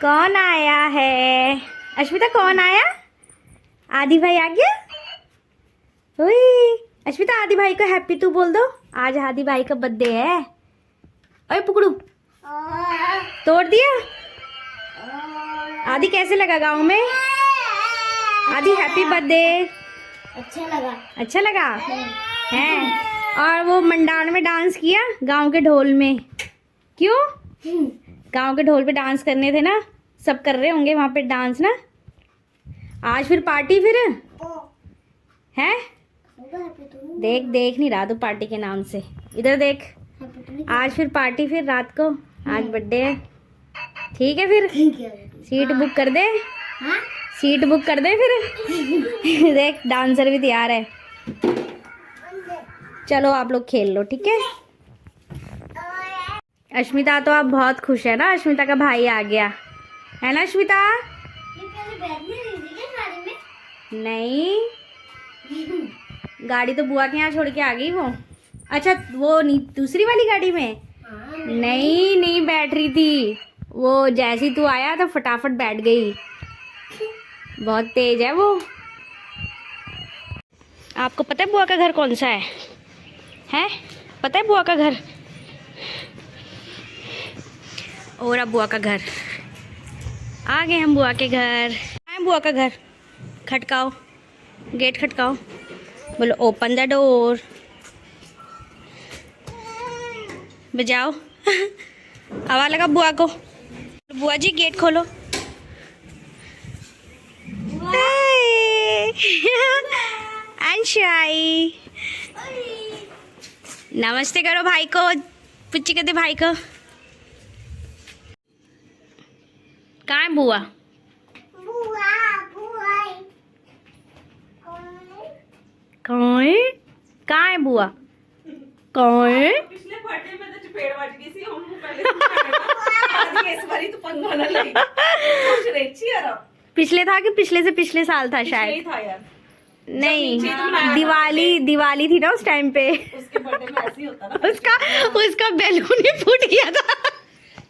कौन आया है? अश्मिता कौन आया? आदि भाई आ गया। ओए अश्मिता आदि भाई को हैप्पी तू बोल दो। आज आदि भाई का बर्थडे है। ओए पुकड़ू तोड़ दिया। आदि कैसे लगा गांव में? आदि हैप्पी बर्थडे। अच्छा लगा। अच्छा लगा है। और वो मंडान में डांस किया गांव के ढोल में। क्यों? गांव के ढोल पे डांस करने थे ना, सब कर रहे होंगे वहां पे डांस ना। आज फिर पार्टी फिर है। देख देख नहीं रहा तू पार्टी के नाम से, इधर देख। आज फिर पार्टी फिर रात को, आज बर्थडे है। ठीक है फिर सीट बुक कर दे। सीट बुक कर दे फिर। देख डांसर भी तैयार है। चलो आप लोग खेल लो, ठीक है। अश्मिता तो अब बहुत खुश है ना, अश्मिता का भाई आ गया है ना अश्मिता? नहीं, गाड़ी तो बुआ के यहाँ छोड़ के आ गई वो। अच्छा वो दूसरी वाली गाड़ी में नहीं नहीं बैठ रही थी वो। जैसी तू आया तो फटाफट बैठ गई। बहुत तेज है वो। आपको पता है बुआ का घर कौन सा है? हैं? पता है बुआ का घर? और अब बुआ का घर आ गए हम। बुआ के घर आए। बुआ का घर खटकाओ, गेट खटकाओ, बोलो ओपन द डोर, बजाओ। आवाज लगा बुआ को। बुआ जी गेट खोलो। अंशाई नमस्ते करो भाई को, पुच्ची कहते भाई को। कहाँ है बुआ? कहाँ है? कहाँ है बुआ? कहाँ है? पिछले बर्थडे में तो चपेट बज गई थी। हम पहले से इस बारी तो पंगा ना लगी। खुश रही थी यार। पिछले था कि पिछले से पिछले साल था शायद? पिछले ही था यार। नहीं दिवाली थी ना उस टाइम पे। उसके बर्थडे में ऐसे ही होता ना। उसका बैलून ही फूट गया था।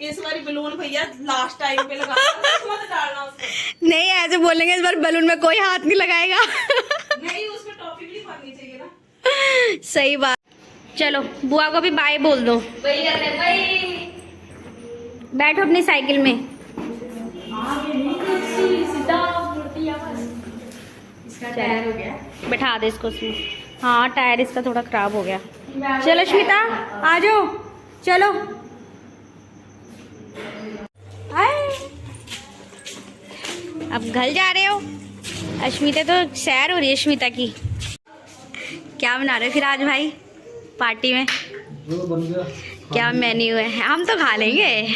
इस बारी बलून भैया लास्ट टाइम पे लगा मत डालना उसको। नहीं ऐसे बोलेंगे इस बार बैलून में कोई हाथ नहीं लगाएगा। नहीं उसमें टॉफी भी भरनी चाहिए ना। सही बात। चलो बुआ को भी बाय बोल दो। बैठो अपनी साइकिल में। टायर हो गया। बैठा दे इसको उसमें। हाँ टायर इसका थोड़ा खराब हो गया। चलो श्मिता आ जाओ। चलो आए। अब घर जा रहे हो? अश्मिता तो सैर हो रही है अश्मिता की। क्या बना रहे हो फिर आज भाई पार्टी में? जो बन गया। क्या मेन्यू है? हम तो खा लेंगे।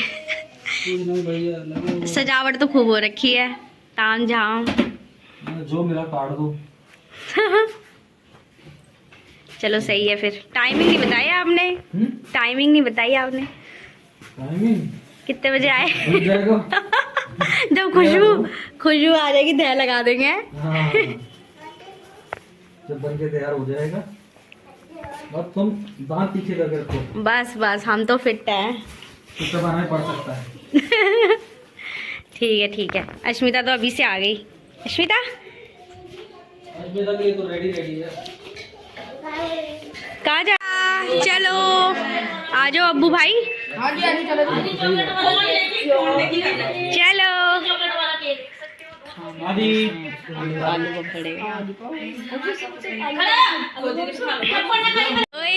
सजावट तो खूब हो रखी है, ताम झाम। जो मेरा काट दो। चलो सही है फिर। टाइमिंग नहीं बताई आपने? टाइमिंग नहीं बताई आपने? टाइमिंग कितने बजे आए? हो जाएगा। जब खुशबू आ जाएगी तय लगा देंगे। हाँ। जब बन के तैयार हो जाएगा अब तुम दांत पीछे करके रखो। बस बस हम तो फिट हैं। तो बनाना पड़ सकता है। ठीक है। अश्मिता तो अभी से आ गई। अश्मिता अश्मिता के लिए तो रेडी है। कहाँ जा? चलो आ जाओ अब्बू भाई। चलो आदि ओए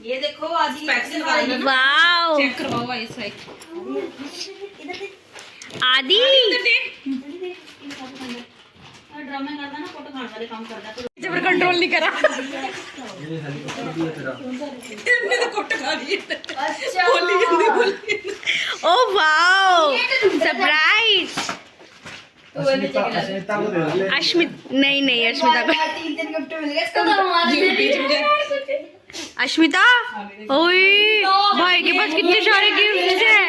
ये देखो आज स्पेशल वाली वाओ चेक करवाओ इस साइड। आदि ड्रामे करता ना फोटो खाने वाले काम करता तो जबर कंट्रोल नहीं करा। ये हेलीकॉप्टर भी है तेरा। इतने तो फोटो खा लिए। अच्छा बोली। Oh wow surprise. अश्मिता को दे दे। नहीं अश्मिता को। अश्मिता ओए भाई के पास कितने सारे गिफ्ट्स हैं।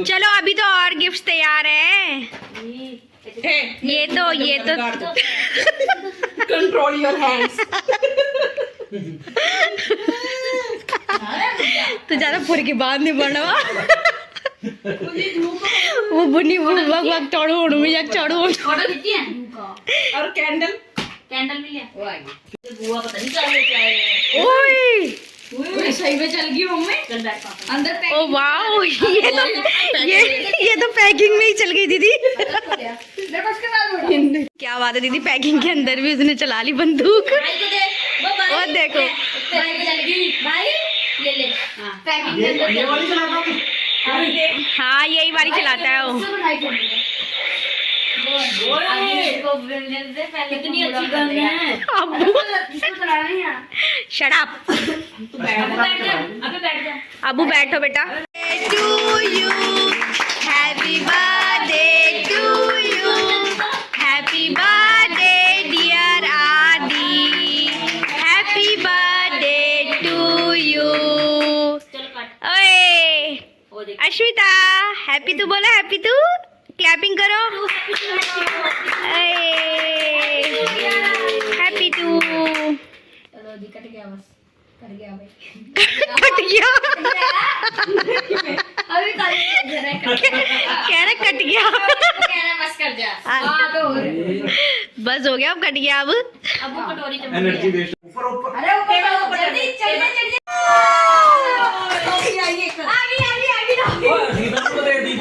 चलो अभी तो और गिफ्ट्स तैयार हैं। ये तो कंट्रोल योर हैंड्स। तो ज्यादा फुर की बात नहीं बढ़ना। वो बुनी वो वक वक चढ़ो उड़ में जाके चढ़ो फोटो खींची है और कैंडल कैंडल भी लिया वो आ गई बुआ पता नहीं क्या लेके आए ओए सही में चल गई मम्मी चल बैठ पापा अंदर पैक ओ वाओ ये तो पैकिंग में ही चल गई दीदी क्या बात है दीदी, पैकिंग के अंदर भी उसने चला ली बंदूक। भाई को दे और देखो भाई को चल गई भाई ले ले हां पैकिंग के अंदर ये वाली चलाता हूँ। हाँ यही वाली चलाता है वो। कितनी अच्छी गन है अब्बू इसको चलाना नहीं है शट अप। तू बैठ जा अबे बैठ जा अबू बैठो बेटा। To you happy birthday to you happy birthday dear Adi happy birthday to you. चलो काट ओए वो देख अश्विता हैप्पी तू बोला, हैप्पी तू क्लैपिंग करो। हैप्पी टू चलो जी कट गया बस कट गया भाई कट गया अभी कह रहे कट गया बस कर जा हां तो बस हो गया, अब कट गया। अब अब कटोरी चम्मच एनर्जी वेस्ट ऊपर ऊपर। अरे ऊपर जल्दी चल आगे सीधा को दे दी।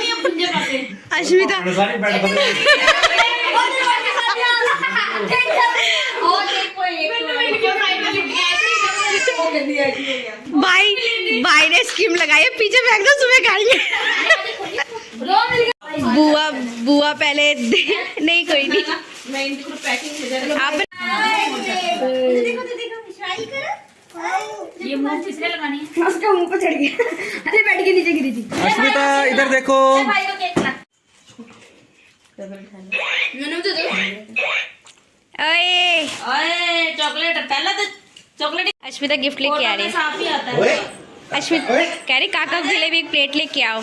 ये पुंजे पाते अश्विता सारी बैठ बदल। और देखो एक भाई ने स्कीम लगाई है, पीछे फेंक दो सुबह खाएंगे। बुआ पहले नहीं कोई नहीं मैं इनको पैकिंग ले जा आप ये मुंह किसने लगानी है उसका मुंह पे चढ़ गया। अरे बैठ के नीचे गिरी थी। अश्मिता इधर देखो। भाई को केक खिला ओए ओए चॉकलेट पहला तो चॉकलेट अश्मिता गिफ्ट लेके आ रही है। साफ ही आता है अश्मिता कह रही काका के लिए भी एक प्लेट लेके आओ।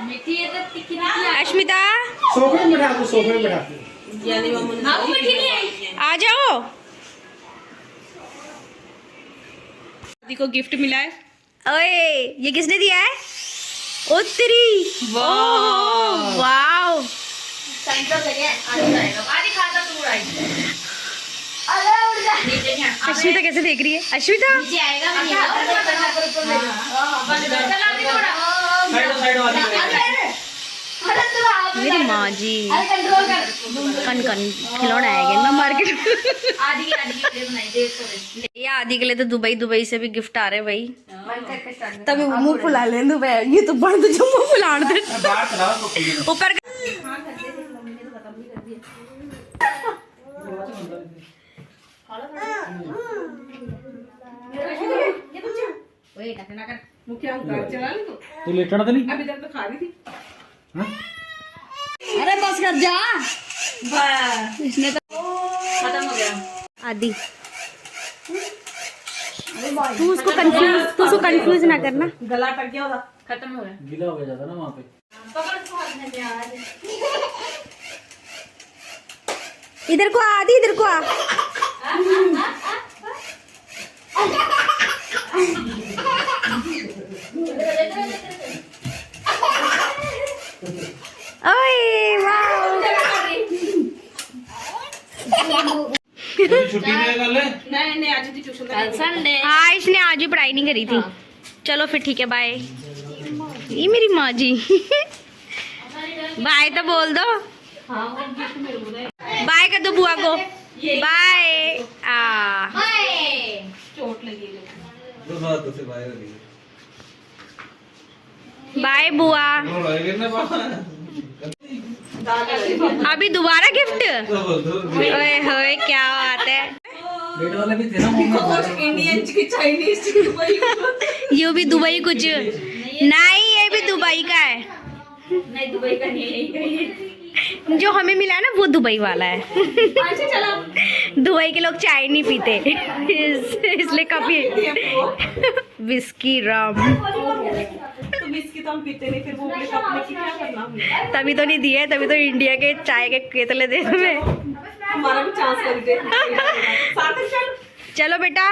मीठी है तो तीखी नहीं अश्मिता सोफे में बैठा दो, सोफे में बैठा दो। यानी मम्मी हां मीठी नहीं आई आ जाओ। दीदी को गिफ्ट मिला है। ओए ये किसने दिया है? उत्तरी। वाओ सेंटर लगे आधी जाएगा आधी खाता तू उड़ाई अरे उड़ जा। नीचे नहीं अश्विता कैसे देख रही है? अश्विता नीचे आएगा मैं नहीं बंद कर चला भी थोड़ा साइड वाली। अरे तू आप मेरी माँ जी अरे कंट्रोल कर। कन कन खिलौना आएगा ना मार्केट। आधी के लिए बनाई दे थोड़े ये आदि के लिए तो दुबई से भी गिफ्ट आ रहे हैं भाई। बंद करके स्टार्ट तभी वो मुंह फुला ले दुबई ये तो बंद जो मुंह फुला दे बाहर चलाओ तो खुल जाए। ऊपर हां कर दे मम्मी ने तो खत्म भी कर दिया ओए टकना कर मुखिया अंकल चला ले तू लेटना तो नहीं? अभी तक तो खा रही थी। हाँ? अरे बस कर जा। बस इसने तो खत्म हो गया आदि तू उसको कंफ्यूज ना करना। गला अटक गया होगा। खत्म हो गया गीला हो जाता ना वहाँ पे। पकड़ को हाथ में दे आज इधर को आ आदि, इधर को आ। ओए वाओ छुट्टी में कर ले। नहीं आज भी ट्यूशन कल संडे हाँ इसने आज भी पढ़ाई नहीं करी थी। चलो फिर ठीक है बाय। ये मेरी माँ जी बाय तो बोल दो। बाय कर दो बुआ को। बाय। चोट लगी है। दो बात से बाहर निकल। बाय बुआ। अभी दोबारा गिफ्ट। ओए होए क्या बात है। लेट वाले भी थे ना मम्मी। इंडियन की चाइनीज की दुबई। ये भी दुबई कुछ नहीं, ये भी दुबई का है। नहीं दुबई का नहीं यही कहीं जो हमें मिला है ना वो दुबई वाला है। अच्छा चला दुबई के लोग चाय नहीं पीते इसलिए काफी विस्की रम तो बिस्की तो हम पीते नहीं, फिर वो अपने कप में क्या करना हमने। तभी तो नहीं दिए, तभी तो इंडिया के चाय के केतले दे हमें। हमारा भी चांस कर दे। साथ में चल। चलो बेटा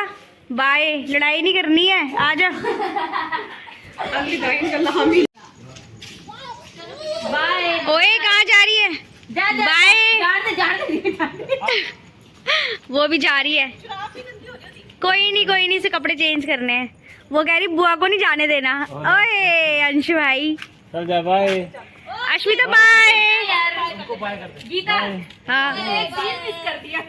बाय, लड़ाई नहीं करनी है, आ जा। अगली गाइड करना हम ही। बाय। ओए कहाँ जा रही है? बाय। वो भी जा रही है। कोई नहीं, इसे कपड़े चेंज करने हैं। वो कह रही बुआ को नहीं जाने देना। ओए अंशु भाई, चल जा बाय। अश्विता बाय। उनको बाय कर दे। गीता हाँ एक चीज मिस कर दिया।